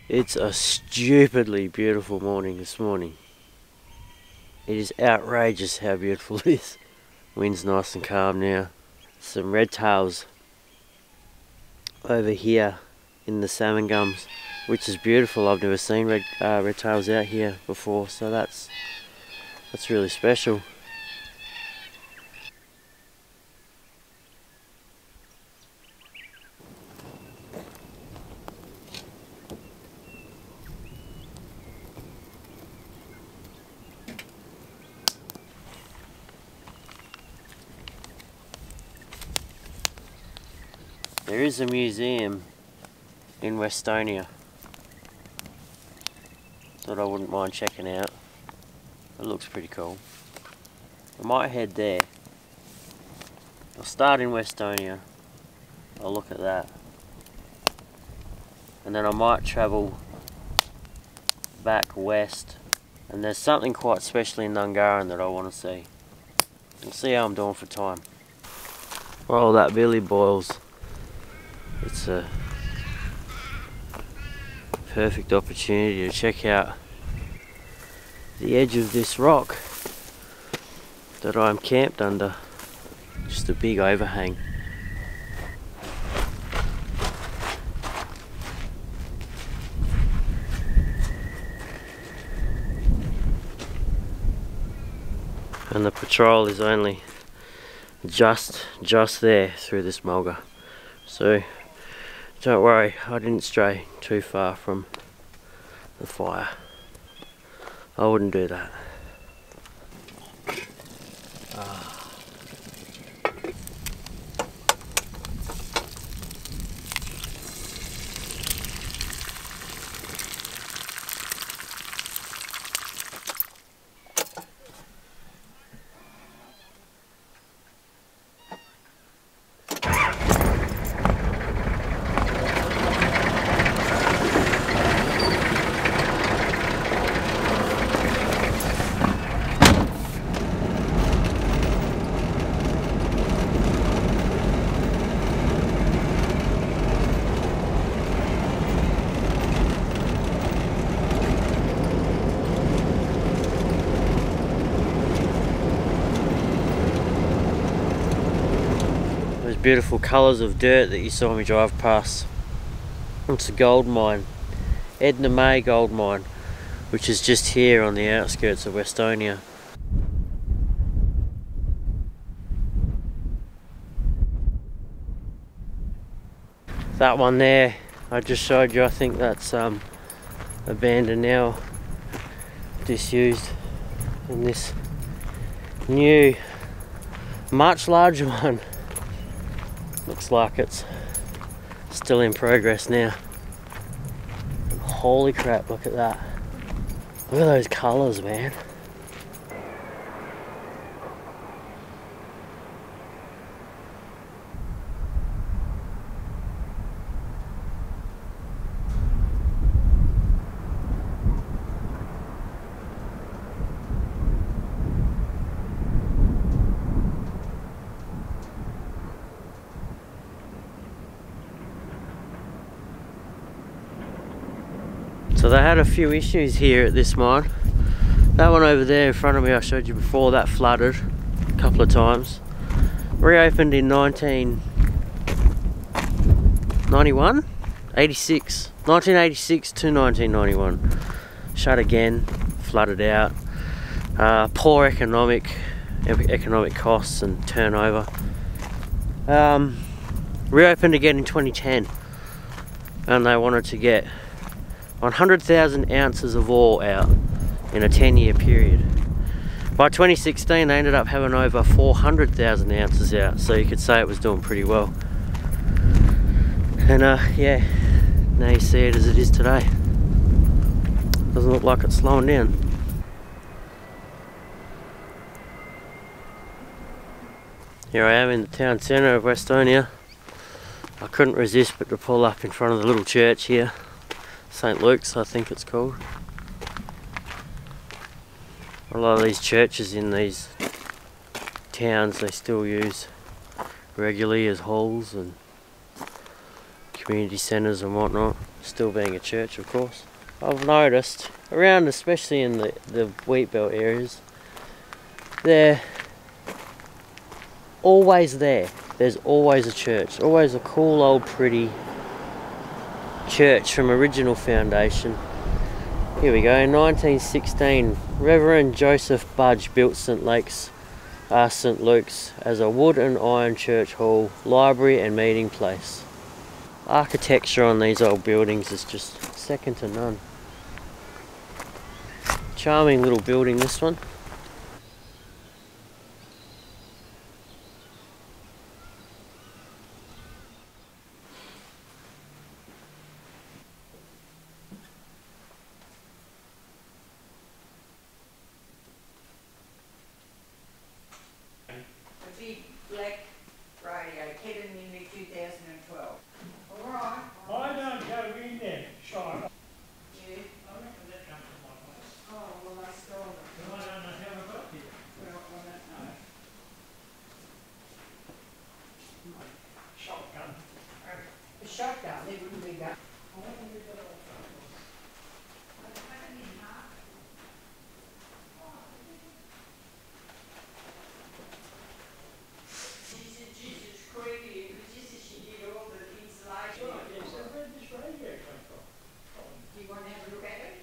It's a stupidly beautiful morning this morning. It is outrageous how beautiful it is. Wind's nice and calm now. Some red tails over here in the salmon gums, which is beautiful. I've never seen red tails out here before, so that's really special. There is a museum in Westonia that I wouldn't mind checking out. It looks pretty cool. I might head there. I'll start in Westonia. I'll look at that. And then I might travel back west. And there's something quite special in Nungaran that I want to see. We'll see how I'm doing for time. While that billy boils, it's a perfect opportunity to check out the edge of this rock that I'm camped under. Just a big overhang. And the patrol is only just there through this mulga. So don't worry, I didn't stray too far from the fire. I wouldn't do that. Beautiful colours of dirt that you saw me drive past. It's a gold mine, Edna May gold mine, which is just here on the outskirts of Westonia. That one there I just showed you, I think that's abandoned now, disused, and this new much larger one looks like it's still in progress now. And holy crap, look at that. Look at those colours, man. So they had a few issues here at this mine. That one over there in front of me I showed you before, that flooded a couple of times. Reopened in 1991? 1986 to 1991. Shut again, flooded out. Poor economic costs and turnover. Reopened again in 2010, and they wanted to get 100,000 ounces of ore out in a 10-year period. By 2016 they ended up having over 400,000 ounces out, so you could say it was doing pretty well. And yeah, now you see it as it is today. Doesn't look like it's slowing down. Here I am in the town centre of Westonia. I couldn't resist but to pull up in front of the little church here. St. Luke's, I think it's called. A lot of these churches in these towns they still use regularly as halls and community centres and whatnot. It's still being a church, of course. I've noticed around, especially in the wheat belt areas, they're always there. There's always a church, always a cool old pretty church from original foundation. Here we go, in 1916, Reverend Joseph Budge built St Luke's as a wood and iron church hall, library and meeting place. Architecture on these old buildings is just second to none. Charming little building, this one. Black radio, Kevin Minley 2012. Alright. I don't go in there, Sean. Yeah. I reckon that comes from my place. Oh, well, I stole it. Well, I don't know how I got here. Well, I don't know. Shotgun. The shotgun, they wouldn't be that. I don't think we've got all Jesus creepy, it was just as she did all the insulation. Right, yes, so where did this radio come from? Do you want to have a look at it?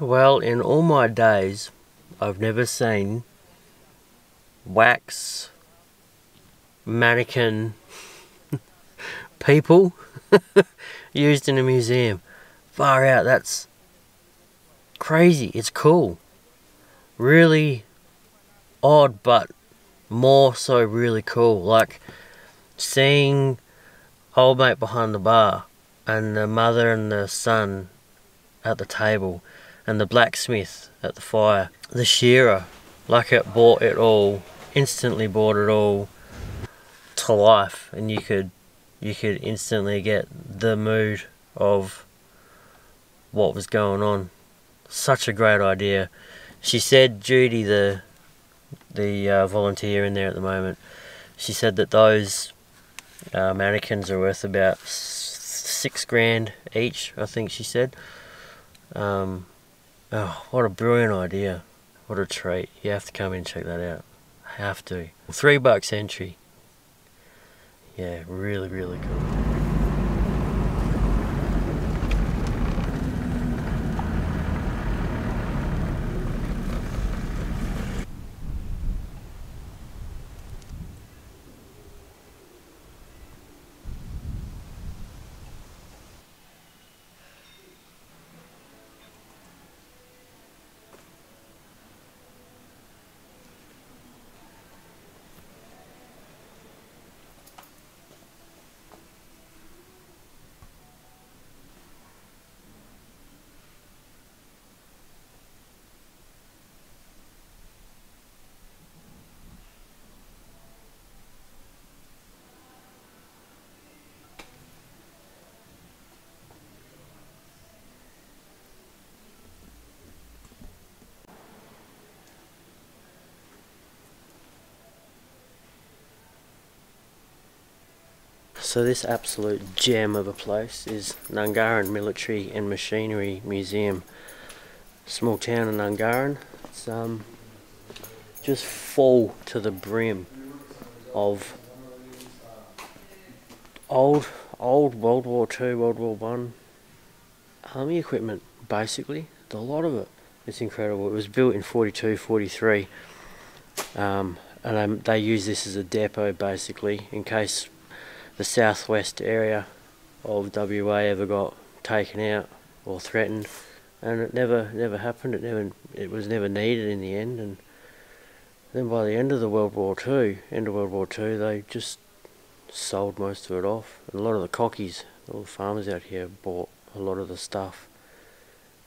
Well, in all my days, I've never seen wax mannequin people used in a museum. Far out, that's crazy. It's cool. Really odd, but more so really cool. Like seeing old mate behind the bar and the mother and the son at the table and the blacksmith at the fire. The shearer, like it brought it all, instantly brought it all to life, and you could instantly get the mood of what was going on. Such a great idea. She said, Judy, the volunteer in there at the moment, she said that those mannequins are worth about $6,000 each, I think she said. Oh, what a brilliant idea. What a treat. You have to come in and check that out. Have to. $3 entry. Yeah, really, really cool. So this absolute gem of a place is Nungaran Military and Machinery Museum. Small town in Nungaran. It's just full to the brim of old World War II, World War One army equipment, basically. A lot of it. It's incredible. It was built in 42, 43. and they use this as a depot basically in case the southwest area of WA ever got taken out or threatened, and it never happened. It was never needed in the end. And then by the end of World War Two, they just sold most of it off. And a lot of the cockies, all the farmers out here, bought a lot of the stuff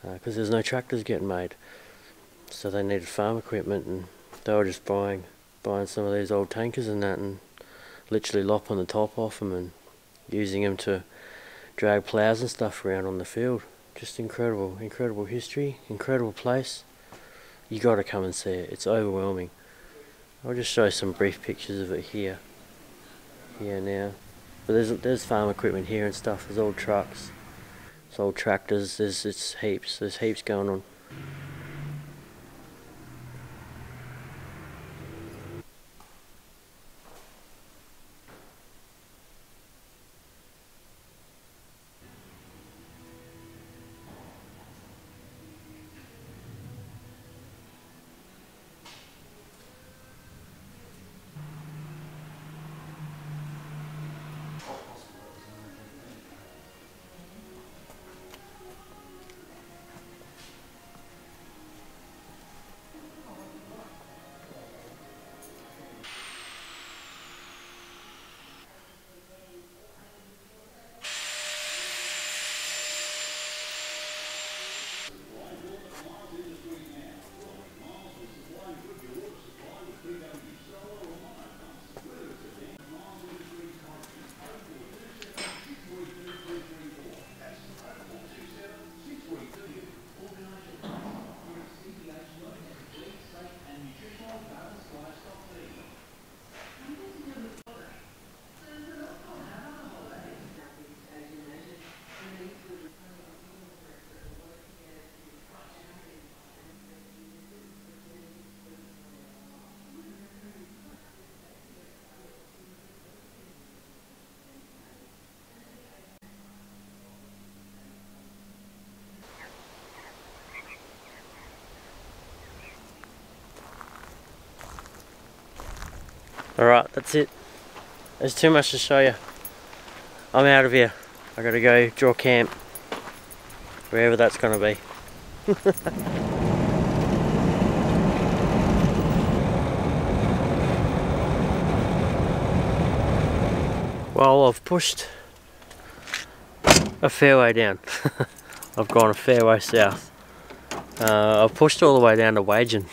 because there's no tractors getting made, so they needed farm equipment, and they were just buying some of these old tankers and that, and literally lopping the top off them and using them to drag ploughs and stuff around on the field. Just incredible history, incredible place. You got to come and see it. It's overwhelming. I'll just show some brief pictures of it here now. But there's farm equipment here and stuff. There's old trucks, there's old tractors. There's heaps going on. Alright, that's it. There's too much to show you. I'm out of here. I gotta go draw camp, wherever that's gonna be. Well, I've pushed a fair way down. I've gone a fair way south. I've pushed all the way down to Wagen.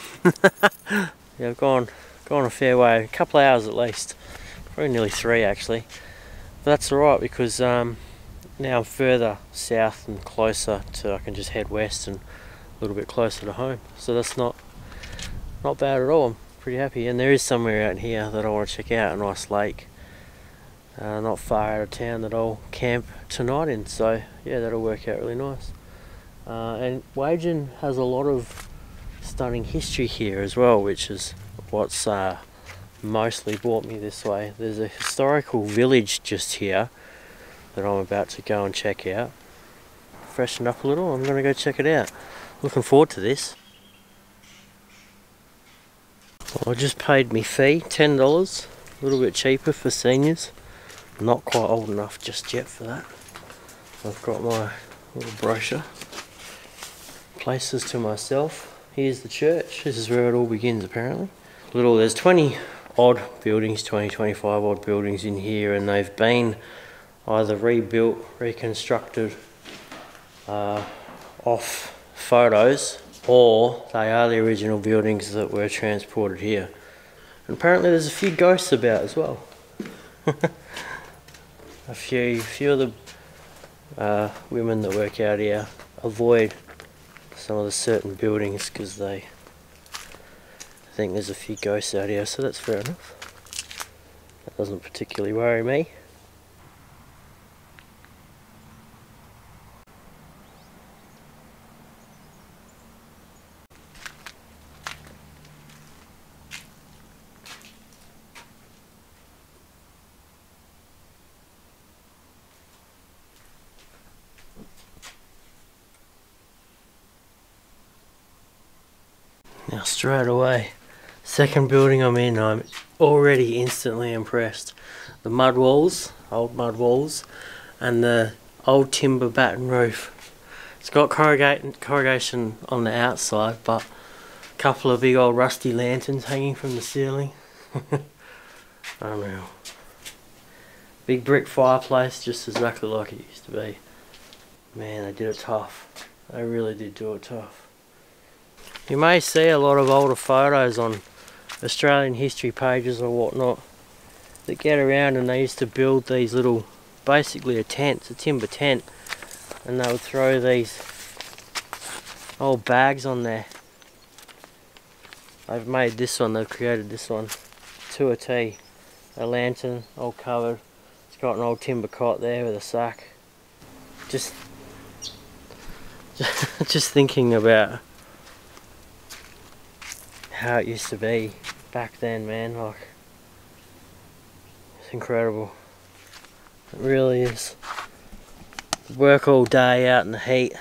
Yeah, I've gone a fair way, a couple of hours at least, probably nearly 3 actually. But that's alright because now I'm further south and closer to, I can just head west and a little bit closer to home. So that's not bad at all. I'm pretty happy. And there is somewhere out here that I want to check out, a nice lake, not far out of town, that I'll camp tonight in. So yeah, that'll work out really nice. And Wagen has a lot of stunning history here as well, which is what's mostly brought me this way. There's a historical village just here that I'm about to go and check out. Freshened up a little, I'm going to go check it out. Looking forward to this. Well, I just paid me fee, $10, a little bit cheaper for seniors. Not quite old enough just yet for that. I've got my little brochure. Places to myself. Here's the church. This is where it all begins apparently. There's 20 odd buildings, 25 odd buildings in here, and they've been either rebuilt, reconstructed off photos, or they are the original buildings that were transported here. And apparently there's a few ghosts about as well. a few of the women that work out here avoid some of the certain buildings because they think there's a few ghosts out here, so that's fair enough. That doesn't particularly worry me. Now straight away, Second building I'm in, I'm already instantly impressed. The mud walls, old mud walls, and the old timber batten roof. It's got corrugation on the outside, but a couple of big old rusty lanterns hanging from the ceiling. Unreal. Big brick fireplace, just exactly like it used to be. Man, they did it tough. They really did do it tough. You may see a lot of older photos on Australian history pages or whatnot that get around, and they used to build these little, basically a tent, it's a timber tent, and they would throw these old bags on there. They've made this one, they've created this one to a T. A lantern, all covered. It's got an old timber cot there with a sack. Just thinking about how it used to be back then, man, like, it's incredible. It really is. Work all day out in the heat,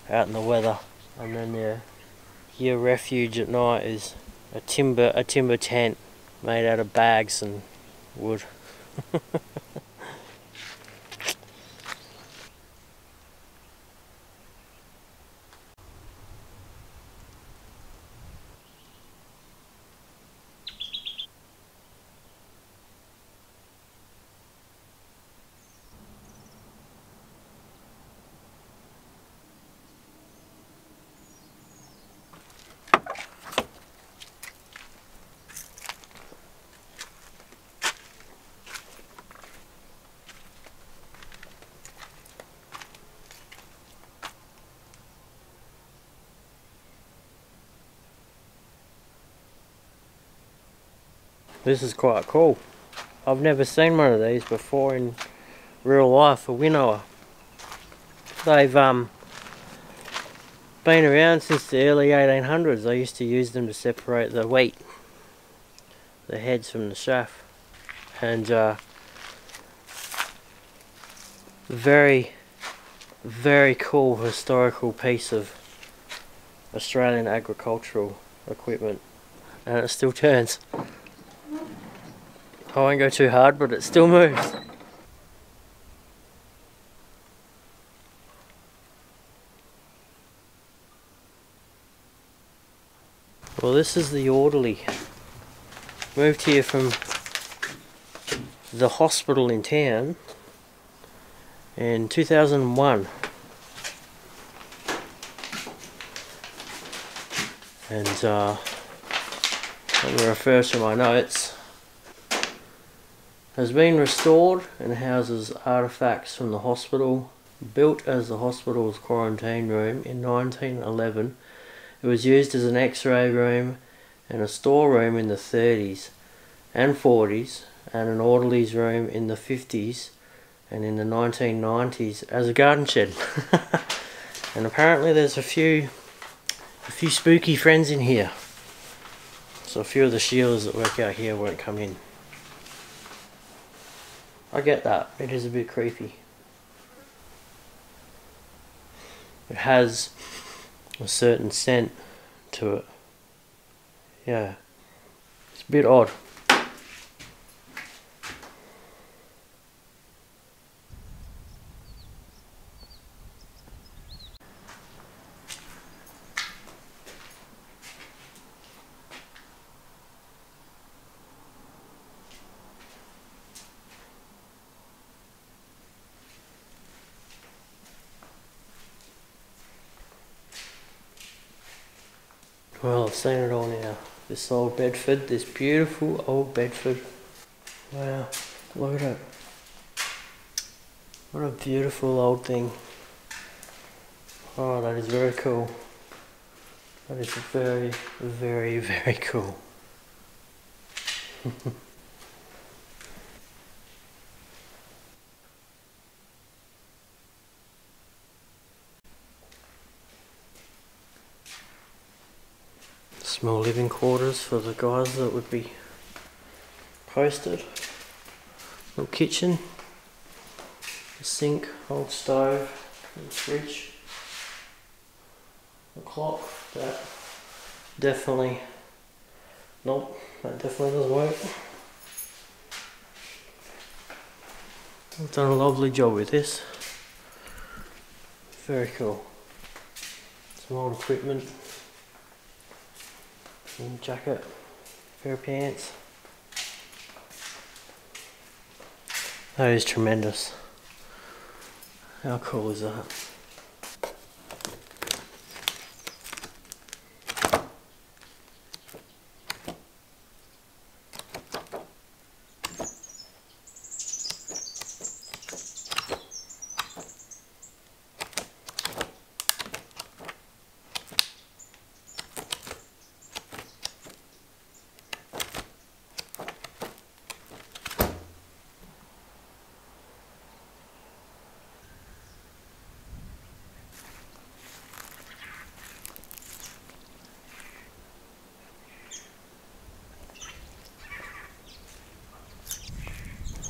out in the weather, and then your refuge at night is a timber tent made out of bags and wood. This is quite cool. I've never seen one of these before in real life, a winnower. They've been around since the early 1800s. They used to use them to separate the wheat, the heads from the chaff. And very, very cool historical piece of Australian agricultural equipment. And it still turns. I won't go too hard, but it still moves. Well, this is the orderly. Moved here from the hospital in town in 2001. And let me refer to my notes. Has been restored and houses artefacts from the hospital. Built as the hospital's quarantine room in 1911, it was used as an X-ray room and a storeroom in the 30s and 40s, and an orderly's room in the 50s, and in the 1990s as a garden shed. And apparently there's a few spooky friends in here, so a few of the shielders that work out here won't come in. I get that, it is a bit creepy. It has a certain scent to it. Yeah, it's a bit odd. Well, I've seen it all now. This old Bedford, this beautiful old Bedford. Wow, look at it. What a beautiful old thing. Oh, that is very cool. That is very, very, very cool. Small living quarters for the guys that would be posted. Little kitchen, a sink, old stove, little fridge, a clock that definitely Nope, that definitely doesn't work. I've done a lovely job with this. Very cool. Some old equipment. Some jacket, pair of pants. That is tremendous. How cool is that?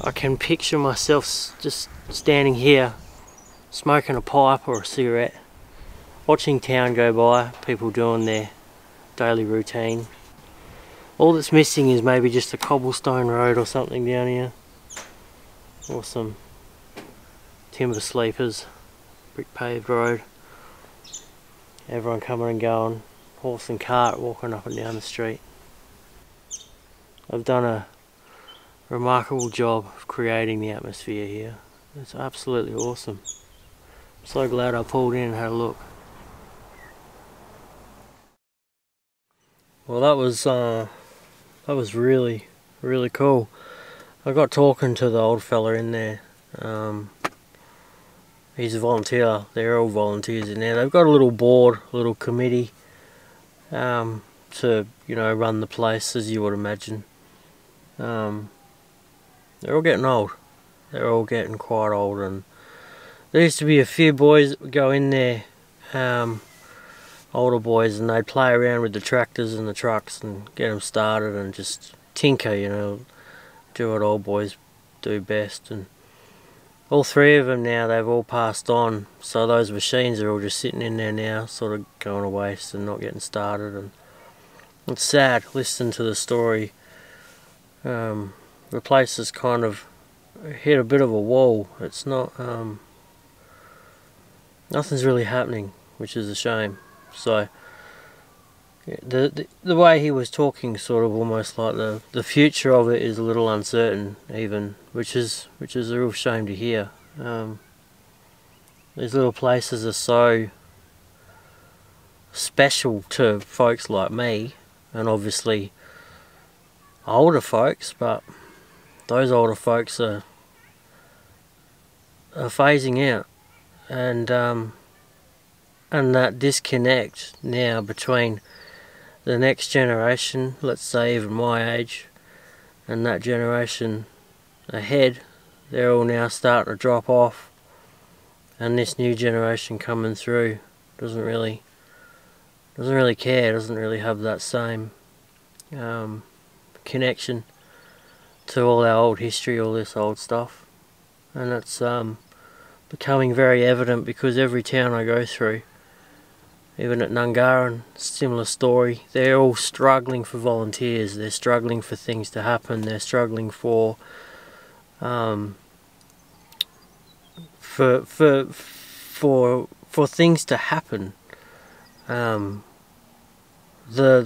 I can picture myself just standing here, smoking a pipe or a cigarette, watching town go by, people doing their daily routine. All that's missing is maybe just a cobblestone road or something down here, or some timber sleepers, brick paved road. Everyone coming and going, horse and cart walking up and down the street. I've done a remarkable job of creating the atmosphere here. It's absolutely awesome. I'm so glad I pulled in and had a look. Well, that was really cool. I got talking to the old fella in there. He's a volunteer. They're all volunteers in there. They've got a little board, a little committee to, you know, run the place, as you would imagine. They're all getting old. They're all getting quite old, and there used to be a few boys that would go in there, older boys, and they'd play around with the tractors and the trucks and get them started and just tinker, you know, do what old boys do best. And all three of them now, they've all passed on, so those machines are all just sitting in there now, sort of going to waste and not getting started. And it's sad listening to the story. The place has kind of hit a bit of a wall. It's not, nothing's really happening, which is a shame. So yeah, the way he was talking, sort of almost like the future of it is a little uncertain, even, which is a real shame to hear. These little places are so special to folks like me, and obviously older folks, but those older folks are phasing out, and that disconnect now between the next generation, let's say even my age, and that generation ahead, they're all now starting to drop off, and this new generation coming through doesn't really care, doesn't really have that same connection to all our old history, all this old stuff. And it's becoming very evident, because every town I go through, even at Nungaran, similar story. They're all struggling for volunteers. They're struggling for things to happen. They're struggling for things to happen. The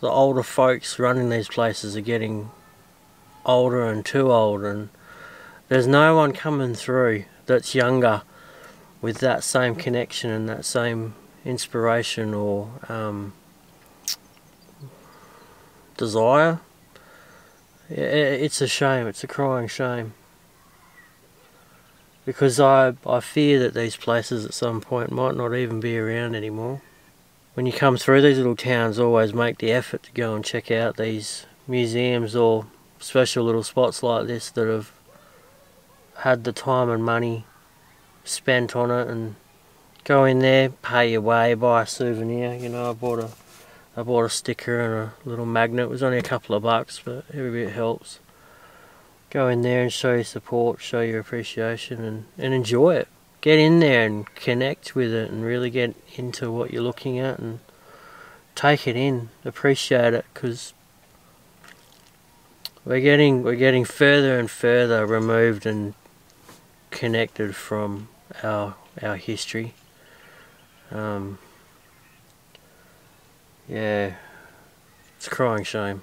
older folks running these places are getting older and too old, and there's no one coming through that's younger with that same connection and that same inspiration or desire. It's a shame. It's a crying shame, because I fear that these places at some point might not even be around anymore. When you come through these little towns, always make the effort to go and check out these museums or special little spots like this that have had the time and money spent on it, and go in there, pay your way, buy a souvenir. You know, I bought a sticker and a little magnet. It was only a couple of bucks, but every bit helps. Go in there and show your support, show your appreciation, and enjoy it. Get in there and connect with it, and really get into what you're looking at and take it in, appreciate it, because we're getting further and further removed and connected from our history. Yeah, it's a crying shame.